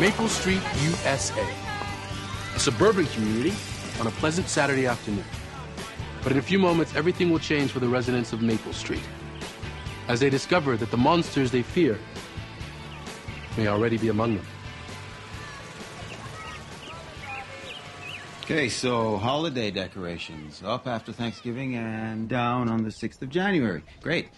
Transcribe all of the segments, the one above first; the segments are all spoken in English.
Maple Street, USA. A suburban community on a pleasant Saturday afternoon. But in a few moments, everything will change for the residents of Maple Street, as they discover that the monsters they fear may already be among them. Okay, so holiday decorations up after Thanksgiving and down on the 6th of January. Great.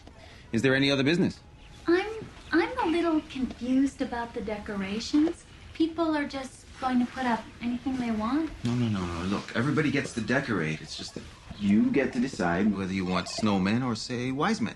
Is there any other business? I'm a little confused about the decorations. People are just going to put up anything they want? No. Look, everybody gets to decorate. It's just that you get to decide whether you want snowmen or, say, wise men.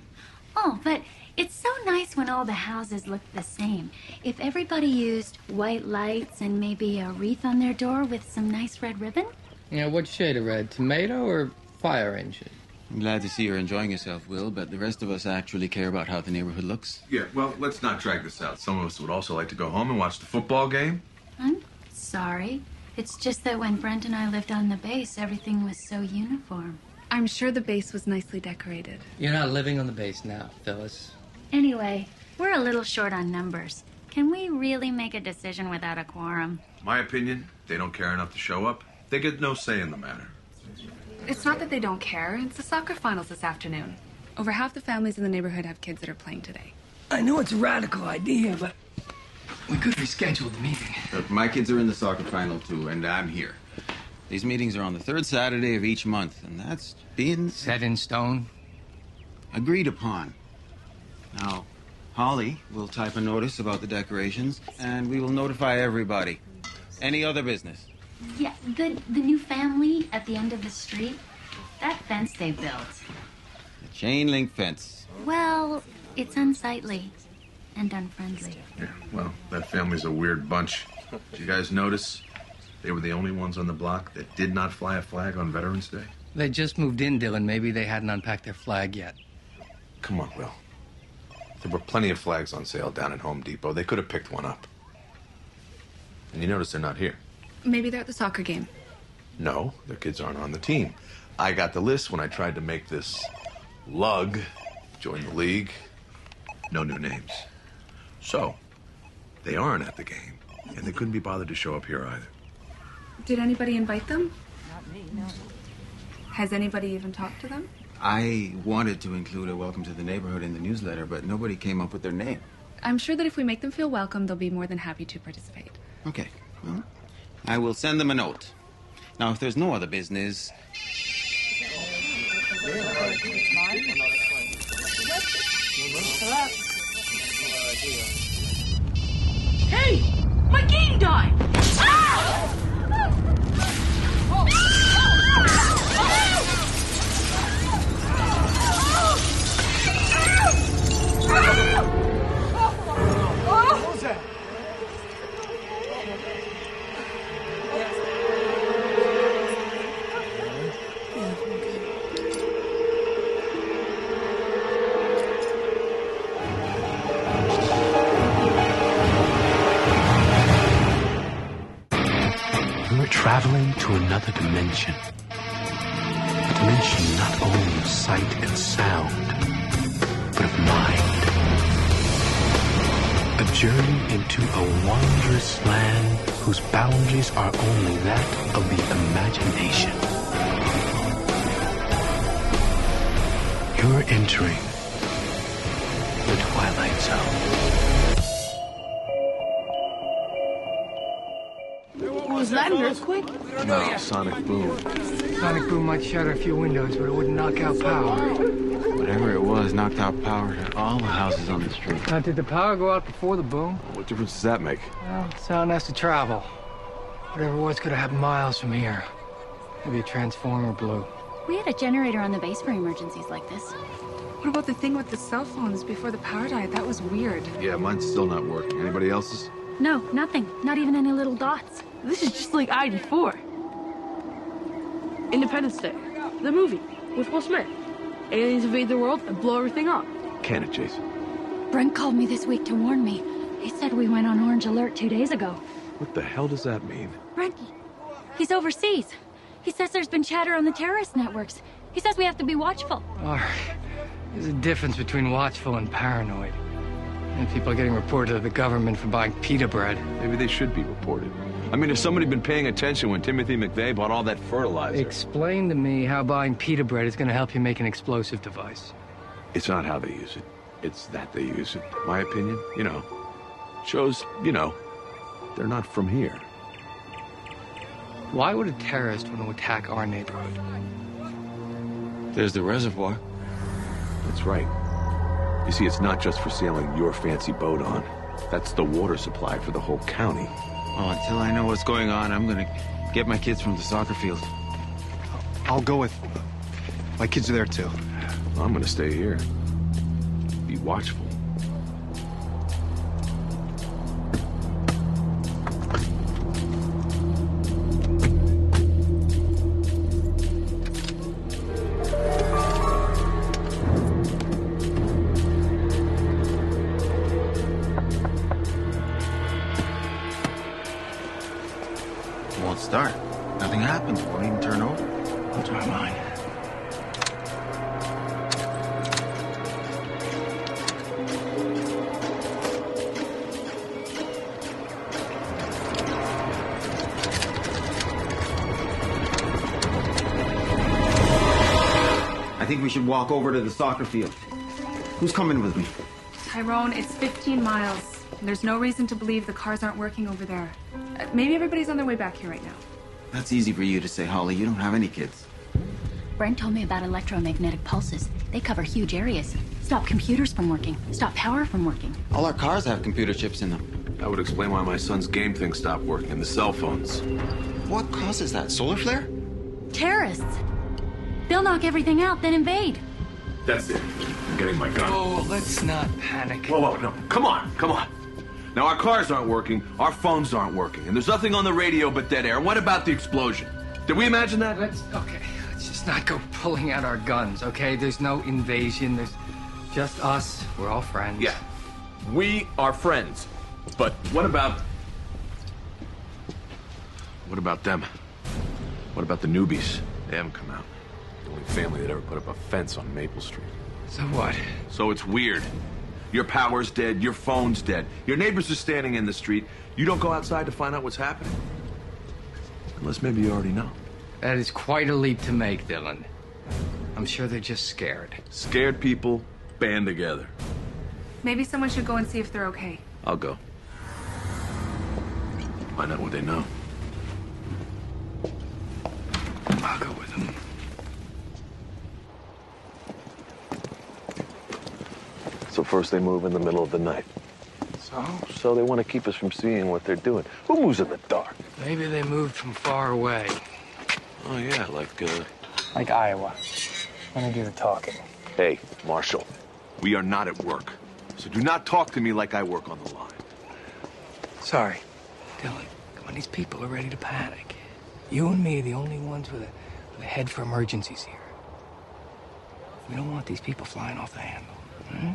Oh, but it's so nice when all the houses look the same. If everybody used white lights and maybe a wreath on their door with some nice red ribbon? Yeah, what shade of red? Tomato or fire engine? I'm glad to see you're enjoying yourself, Will, but the rest of us actually care about how the neighborhood looks. Yeah, well, let's not drag this out. Some of us would also like to go home and watch the football game. I'm sorry. It's just that when Brent and I lived on the base, everything was so uniform. I'm sure the base was nicely decorated. You're not living on the base now, Phyllis. Anyway, we're a little short on numbers. Can we really make a decision without a quorum? My opinion, they don't care enough to show up. They get no say in the matter. It's not that they don't care. It's the soccer finals this afternoon. Over half the families in the neighborhood have kids that are playing today. I know it's a radical idea, but we could reschedule the meeting. Look, my kids are in the soccer final, too, and I'm here. These meetings are on the third Saturday of each month, and that's being... Set in stone? Agreed upon. Now, Holly will type a notice about the decorations, and we will notify everybody. Any other business? Yeah, the new family at the end of the street, that fence they built. The chain link fence. Well, it's unsightly and unfriendly. Yeah, well, that family's a weird bunch. Did you guys notice? They were the only ones on the block that did not fly a flag on Veterans Day. They just moved in, Dylan. Maybe they hadn't unpacked their flag yet. Come on, Will. There were plenty of flags on sale down at Home Depot. They could have picked one up. And you notice they're not here. Maybe they're at the soccer game. No, their kids aren't on the team. I got the list when I tried to make this lug join the league. No new names. So, they aren't at the game, and they couldn't be bothered to show up here either. Did anybody invite them? Not me, no. Has anybody even talked to them? I wanted to include a welcome to the neighborhood in the newsletter, but nobody came up with their name. I'm sure that if we make them feel welcome, they'll be more than happy to participate. Okay, well, I will send them a note. Now, if there's no other business... Hey! My game died! Ah! What was that? We're traveling to another dimension. A dimension not only of sight and sound, but of mind. A journey into a wondrous land whose boundaries are only that of the imagination. You're entering the Twilight Zone. Was that an earthquake? No, sonic boom. Sonic boom might shatter a few windows, but it wouldn't knock out power. Whatever it was knocked out power to all the houses on the street. Now, did the power go out before the boom? What difference does that make? Well, sound has to travel. Whatever it was could have happened miles from here. Maybe a transformer blew. We had a generator on the base for emergencies like this. What about the thing with the cell phones before the power died? That was weird. Yeah, mine's still not working. Anybody else's? No, nothing. Not even any little dots. This is just like ID4. Independence Day. The movie with Will Smith. Aliens invade the world and blow everything up. Can it, Jason? Brent called me this week to warn me. He said we went on orange alert 2 days ago. What the hell does that mean? Brent, he's overseas. He says there's been chatter on the terrorist networks. He says we have to be watchful. All right. There's a difference between watchful and paranoid. And people are getting reported to the government for buying pita bread. Maybe they should be reported. I mean, has somebody been paying attention when Timothy McVeigh bought all that fertilizer? Explain to me how buying pita bread is going to help you make an explosive device. It's not how they use it. It's that they use it. My opinion, shows, they're not from here. Why would a terrorist want to attack our neighborhood? There's the reservoir. That's right. You see, it's not just for sailing your fancy boat on. That's the water supply for the whole county. Well, until I know what's going on, I'm gonna get my kids from the soccer field. I'll go with... My kids are there, too. Well, I'm gonna stay here. Be watchful. Won't start. Nothing happens. Won't even turn over. What's my mind? I think we should walk over to the soccer field. Who's coming with me? Tyrone, it's 15 miles. There's no reason to believe the cars aren't working over there. Maybe everybody's on their way back here right now. That's easy for you to say, Holly. You don't have any kids. Brent told me about electromagnetic pulses. They cover huge areas. Stop computers from working. Stop power from working. All our cars have computer chips in them. That would explain why my son's game thing stopped working and the cell phones. What causes that? Solar flare? Terrorists. They'll knock everything out, then invade. That's it. I'm getting my gun. Oh, let's not panic. Whoa, no. Come on. Now, our cars aren't working, our phones aren't working, and there's nothing on the radio but dead air. And what about the explosion? Did we imagine that? Let's just not go pulling out our guns, okay? There's no invasion. There's just us. We're all friends. Yeah, we are friends. But what about them? What about the newbies? They haven't come out. The only family that ever put up a fence on Maple Street. So what? So it's weird. Your power's dead, your phone's dead. Your neighbors are standing in the street. You don't go outside to find out what's happening. Unless maybe you already know. That is quite a leap to make, Dylan. I'm sure they're just scared. Scared people band together. Maybe someone should go and see if they're okay. I'll go. Find out what they know. I'll go with them. So first they move in the middle of the night. So they want to keep us from seeing what they're doing. Who moves in the dark? Maybe they moved from far away. Oh, yeah, Like Iowa. Let me do the talking. Hey, Marshall, we are not at work. So do not talk to me like I work on the line. Sorry. Dylan, come on, these people are ready to panic. You and me are the only ones with a head for emergencies here. We don't want these people flying off the handle. Hmm?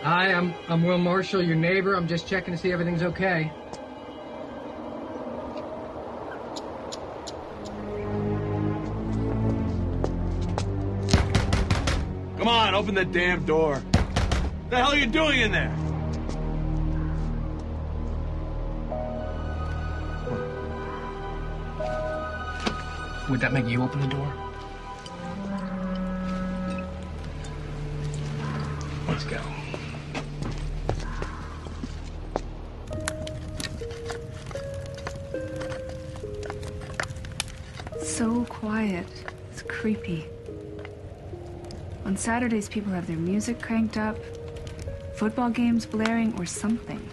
Hi, I'm Will Marshall, your neighbor. I'm just checking to see everything's okay. Come on, open the damn door. What the hell are you doing in there? Would that make you open the door? Let's go. So quiet. It's creepy. On Saturdays, people have their music cranked up, football games blaring, or something.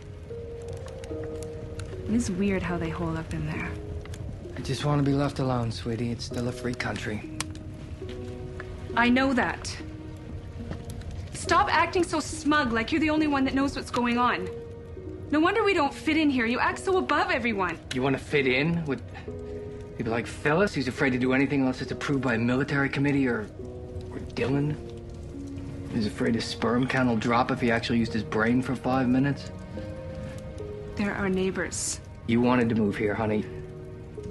It is weird how they hole up in there. I just want to be left alone, sweetie. It's still a free country. I know that. Stop acting so smug, like you're the only one that knows what's going on. No wonder we don't fit in here. You act so above everyone. You want to fit in with people like Phyllis, who's afraid to do anything unless it's approved by a military committee, or Dylan is afraid his sperm count will drop if he actually used his brain for 5 minutes? They're our neighbors. You wanted to move here, honey.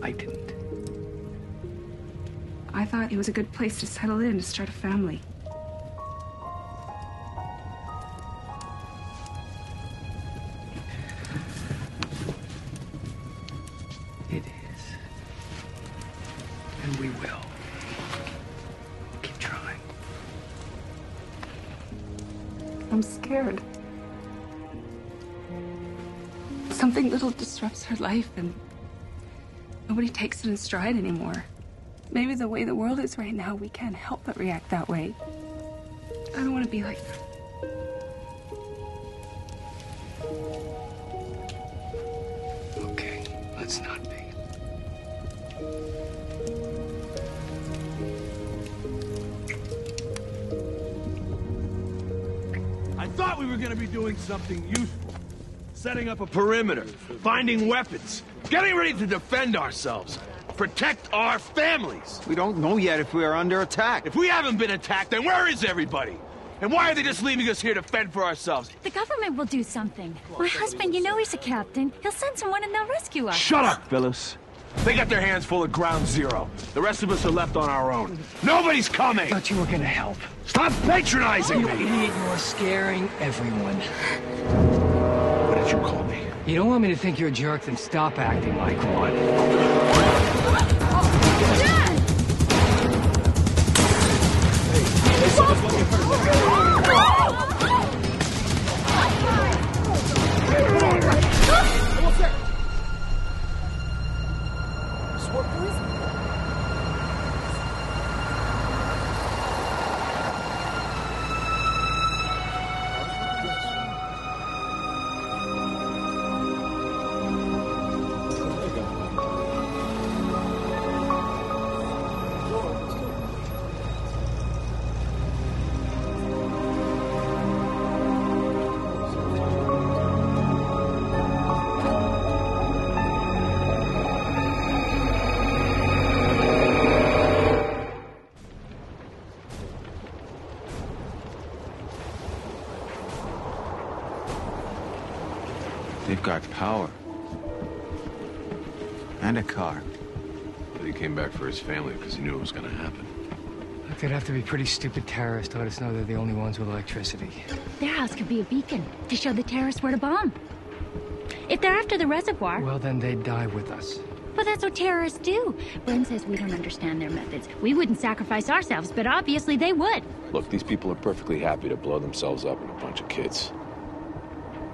I didn't. I thought it was a good place to settle in, to start a family. It is. And we will. Keep trying. I'm scared. Something little disrupts her life and nobody takes it in stride anymore. Maybe the way the world is right now, we can't help but react that way. I don't want to be like that. Okay, let's not be. I thought we were gonna be doing something useful. Setting up a perimeter, finding weapons, getting ready to defend ourselves. Protect our families. We don't know yet if we are under attack. If we haven't been attacked, then where is everybody? And why are they just leaving us here to fend for ourselves? The government will do something. My husband, you know he's a captain. He'll send someone and they'll rescue us. Shut up, Phyllis. They got their hands full of ground zero. The rest of us are left on our own. Nobody's coming! I thought you were gonna help. Stop patronizing You me! idiot, you are scaring everyone. What did you call me? You don't want me to think you're a jerk, then stop acting like one. They've got power. And a car. But he came back for his family because he knew it was going to happen. Look, they'd have to be pretty stupid terrorists to let us know they're the only ones with electricity. Their house could be a beacon to show the terrorists where to bomb. If they're after the reservoir... Well, then they'd die with us. Well, that's what terrorists do. Bryn says we don't understand their methods. We wouldn't sacrifice ourselves, but obviously they would. Look, these people are perfectly happy to blow themselves up in a bunch of kids.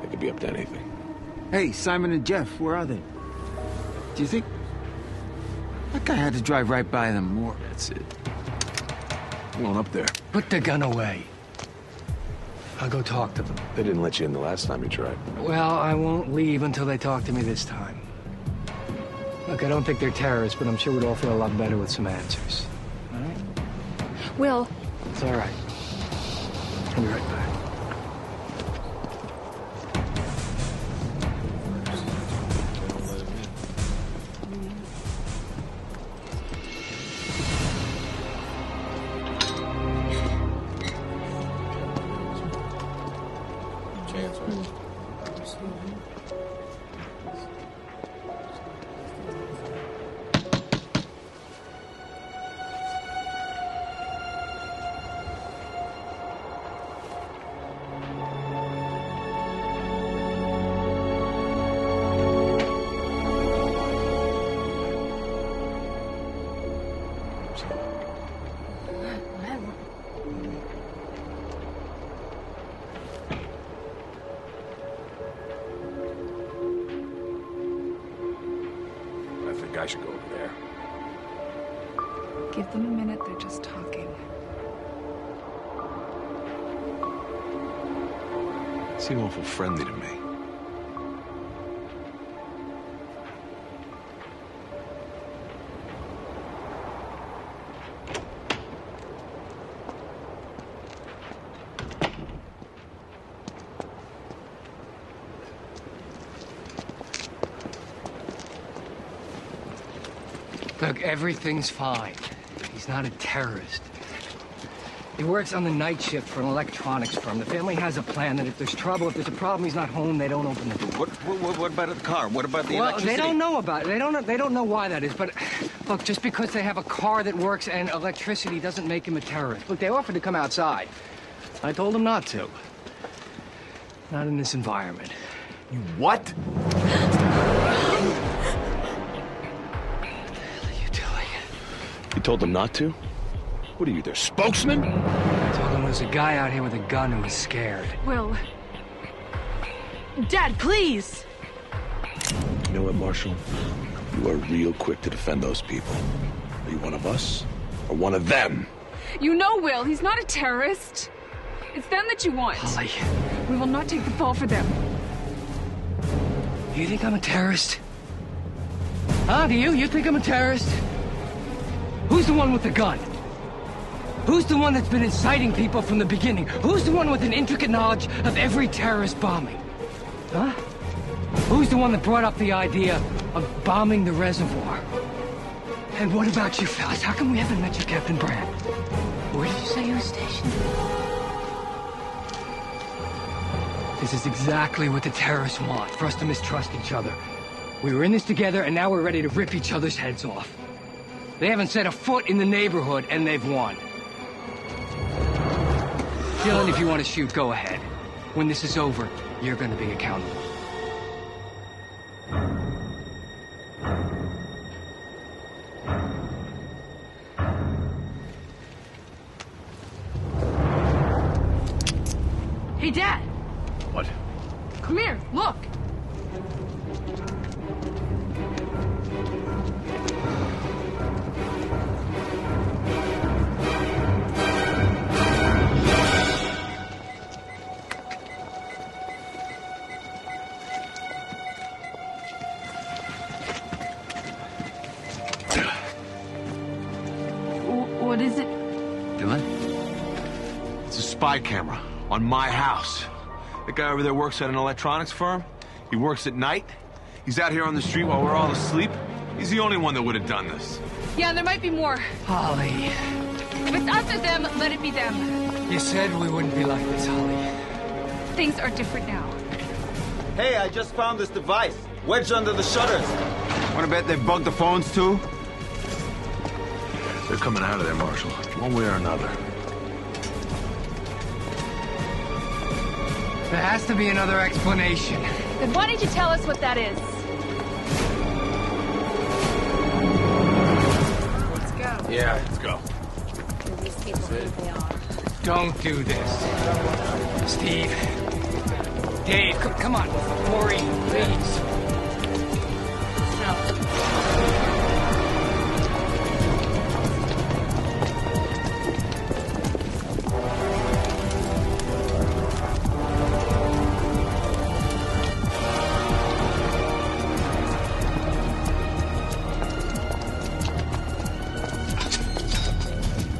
They could be up to anything. Hey, Simon and Jeff, where are they? Do you think... That guy had to drive right by them more. That's it. I'm going up there. Put the gun away. I'll go talk to them. They didn't let you in the last time you tried. Well, I won't leave until they talk to me this time. Look, I don't think they're terrorists, but I'm sure we'd all feel a lot better with some answers. All right? Will. It's all right. I'll be right back. I should go over there. Give them a minute, they're just talking. Seem awful friendly to me. Look, everything's fine. He's not a terrorist. He works on the night shift for an electronics firm. The family has a plan that if there's trouble, if there's a problem, he's not home, they don't open the door. What about the car? What about the electricity? They don't know about it. They don't know why that is. But look, just because they have a car that works and electricity doesn't make him a terrorist. Look, they offered to come outside. I told them not to. Not in this environment. You what? What the hell are you doing? You told them not to? What are you, their spokesman? I told them there's a guy out here with a gun who was scared. Will. Dad, please! You know what, Marshall? You are real quick to defend those people. Are you one of us or one of them? You know Will, he's not a terrorist. It's them that you want. Holly. We will not take the fall for them. Do you think I'm a terrorist? Huh, do you? You think I'm a terrorist? Who's the one with the gun? Who's the one that's been inciting people from the beginning? Who's the one with an intricate knowledge of every terrorist bombing? Huh? Who's the one that brought up the idea of bombing the reservoir? And what about you fellas? How come we haven't met you, Captain Brand? Where did you say you were stationed? This is exactly what the terrorists want, for us to mistrust each other. We were in this together, and now we're ready to rip each other's heads off. They haven't set a foot in the neighborhood, and they've won. Dylan, if you want to shoot, go ahead. When this is over, you're going to be accountable. Hey, Dad! What? Come here, look! What is it? Dylan? It's a spy camera on my house. The guy over there works at an electronics firm. He works at night. He's out here on the street while we're all asleep. He's the only one that would have done this. Yeah, there might be more. Holly. If it's us or them, let it be them. You said we wouldn't be like this, Holly. Things are different now. Hey, I just found this device. Wedged under the shutters. Wanna bet they bugged the phones too? They're coming out of there, Marshal, one way or another. There has to be another explanation. Then why don't you tell us what that is? Let's go. Yeah, let's go. These people think they are. Don't do this. Steve. Dave, come on. Maureen, please.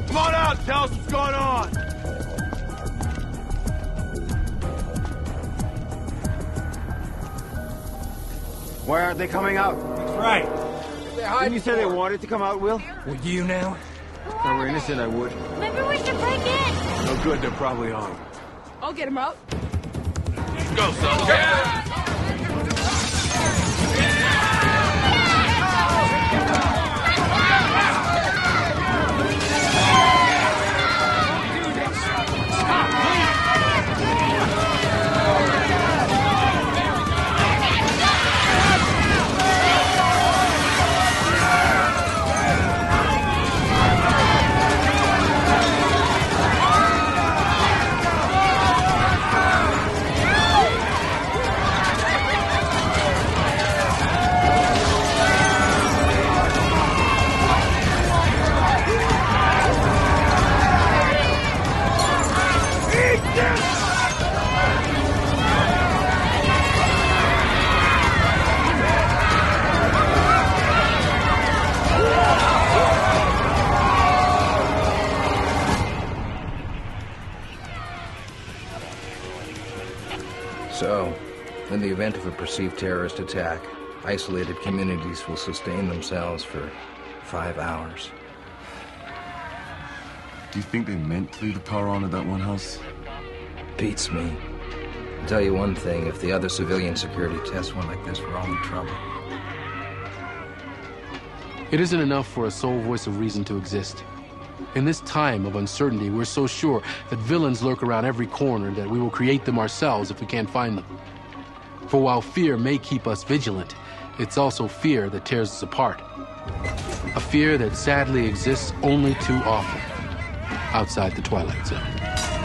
Come on out, tell us what's going on. Why aren't they coming out? That's right. Didn't you say they wanted to come out, Will? Would you now? If I were innocent, I would. Maybe we should break in. No good, they're probably armed. I'll get him out. Go, son. Yeah. So, in the event of a perceived terrorist attack, isolated communities will sustain themselves for 5 hours. Do you think they meant to leave the power on at that one house? Beats me. I'll tell you one thing, if the other civilian security tests one like this, we're all in trouble. It isn't enough for a sole voice of reason to exist. In this time of uncertainty, we're so sure that villains lurk around every corner that we will create them ourselves if we can't find them. For while fear may keep us vigilant, it's also fear that tears us apart. A fear that sadly exists only too often outside the Twilight Zone.